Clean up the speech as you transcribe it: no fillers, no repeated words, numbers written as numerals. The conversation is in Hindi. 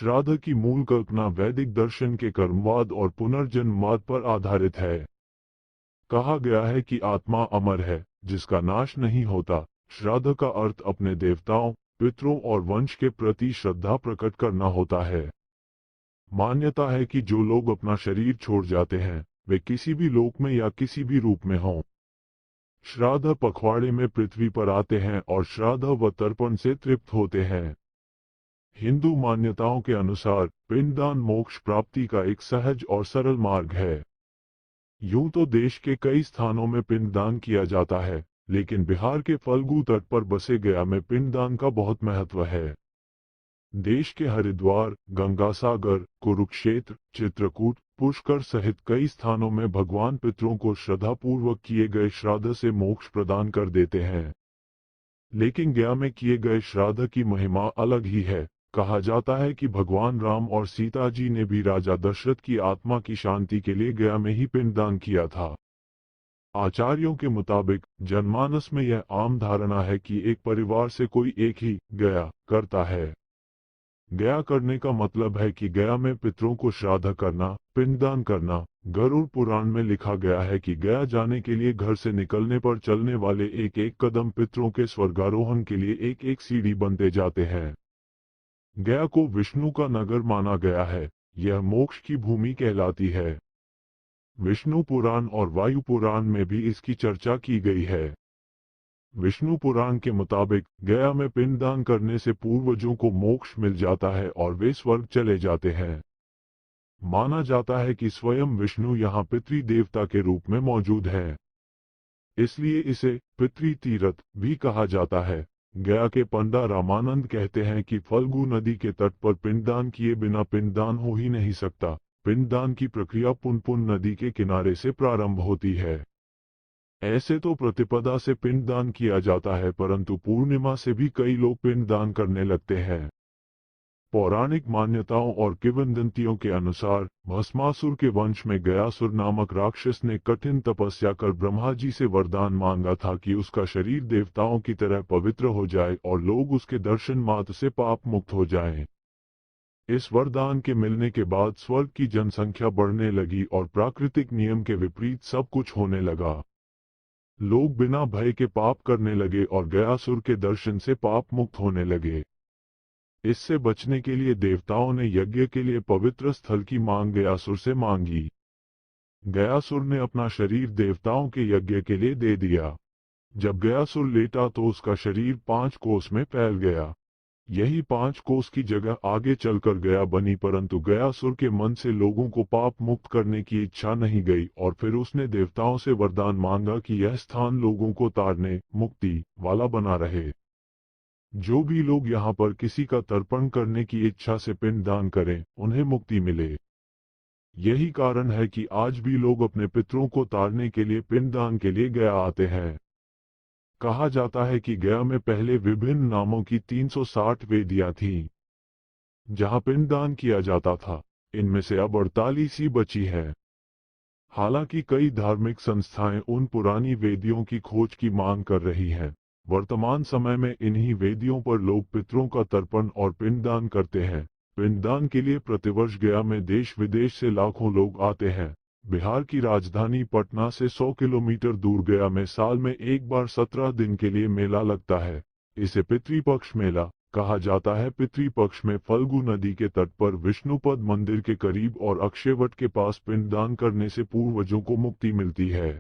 श्राद्ध की मूल कल्पना वैदिक दर्शन के कर्मवाद और पुनर्जन्मवाद पर आधारित है। कहा गया है कि आत्मा अमर है, जिसका नाश नहीं होता। श्राद्ध का अर्थ अपने देवताओं, पितरों और वंश के प्रति श्रद्धा प्रकट करना होता है। मान्यता है कि जो लोग अपना शरीर छोड़ जाते हैं, वे किसी भी लोक में या किसी भी रूप में हों, श्राद्ध पखवाड़े में पृथ्वी पर आते हैं और श्राद्ध व तर्पण से तृप्त होते हैं। हिंदू मान्यताओं के अनुसार पिंडदान मोक्ष प्राप्ति का एक सहज और सरल मार्ग है। यूं तो देश के कई स्थानों में पिंडदान किया जाता है, लेकिन बिहार के फल्गु तट पर बसे गया में पिंडदान का बहुत महत्व है। देश के हरिद्वार, गंगासागर, कुरुक्षेत्र, चित्रकूट, पुष्कर सहित कई स्थानों में भगवान पितरों को श्रद्धापूर्वक किए गए श्राद्ध से मोक्ष प्रदान कर देते हैं। लेकिन गया में किए गए श्राद्ध की महिमा अलग ही है। कहा जाता है कि भगवान राम और सीता जी ने भी राजा दशरथ की आत्मा की शांति के लिए गया में ही पिंडदान किया था। आचार्यों के मुताबिक जनमानस में यह आम धारणा है कि एक परिवार से कोई एक ही गया करता है। गया करने का मतलब है कि गया में पितरों को श्राद्ध करना, पिंडदान करना। गरुड़ पुराण में लिखा गया है कि गया जाने के लिए घर से निकलने पर चलने वाले एक एक कदम पितरों के स्वर्गारोहण के लिए एक एक सीढ़ी बनते जाते हैं। गया को विष्णु का नगर माना गया है। यह मोक्ष की भूमि कहलाती है। विष्णु पुराण और वायु पुराण में भी इसकी चर्चा की गई है। विष्णु पुराण के मुताबिक गया में पिंडदान करने से पूर्वजों को मोक्ष मिल जाता है और वे स्वर्ग चले जाते हैं। माना जाता है कि स्वयं विष्णु यहाँ पितृ देवता के रूप में मौजूद हैं। इसलिए इसे पितृ तीर्थ भी कहा जाता है। गया के पंडा रामानंद कहते हैं कि फल्गु नदी के तट पर पिंडदान किए बिना पिंडदान हो ही नहीं सकता। पिंडदान की प्रक्रिया पुनपुन नदी के किनारे से प्रारंभ होती है। ऐसे तो प्रतिपदा से पिंडदान किया जाता है, परंतु पूर्णिमा से भी कई लोग पिंडदान करने लगते हैं। पौराणिक मान्यताओं और किंवदंतियों के अनुसार भस्मासुर के वंश में गयासुर नामक राक्षस ने कठिन तपस्या कर ब्रह्मा जी से वरदान मांगा था कि उसका शरीर देवताओं की तरह पवित्र हो जाए और लोग उसके दर्शन मात्र से पाप मुक्त हो जाएं। इस वरदान के मिलने के बाद स्वर्ग की जनसंख्या बढ़ने लगी और प्राकृतिक नियम के विपरीत सब कुछ होने लगा। लोग बिना भय के पाप करने लगे और गयासुर के दर्शन से पाप मुक्त होने लगे। इससे बचने के लिए देवताओं ने यज्ञ के लिए पवित्र स्थल की मांग गयासुर से मांगी। गयासुर ने अपना शरीर देवताओं के यज्ञ के लिए दे दिया। जब गयासुर लेटा तो उसका शरीर 5 कोस में फैल गया। यही 5 कोस की जगह आगे चलकर गया बनी, परंतु गयासुर के मन से लोगों को पाप मुक्त करने की इच्छा नहीं गई और फिर उसने देवताओं से वरदान मांगा कि यह स्थान लोगों को तारने, मुक्ति वाला बना रहे। जो भी लोग यहाँ पर किसी का तर्पण करने की इच्छा से पिंडदान करें, उन्हें मुक्ति मिले। यही कारण है कि आज भी लोग अपने पितरों को तारने के लिए पिंडदान के लिए गया आते हैं। कहा जाता है कि गया में पहले विभिन्न नामों की 360 वेदियां थीं, जहां पिंडदान किया जाता था। इनमें से अब 48 ही बची है। हालांकि कई धार्मिक संस्थाएं उन पुरानी वेदियों की खोज की मांग कर रही हैं। वर्तमान समय में इन्हीं वेदियों पर लोग पितरों का तर्पण और पिंडदान करते हैं। पिंडदान के लिए प्रतिवर्ष गया में देश विदेश से लाखों लोग आते हैं। बिहार की राजधानी पटना से 100 किलोमीटर दूर गया में साल में एक बार 17 दिन के लिए मेला लगता है। इसे पितृपक्ष मेला कहा जाता है। पितृपक्ष में फल्गु नदी के तट पर विष्णुपद मंदिर के करीब और अक्षयवट के पास पिंडदान करने से पूर्वजों को मुक्ति मिलती है।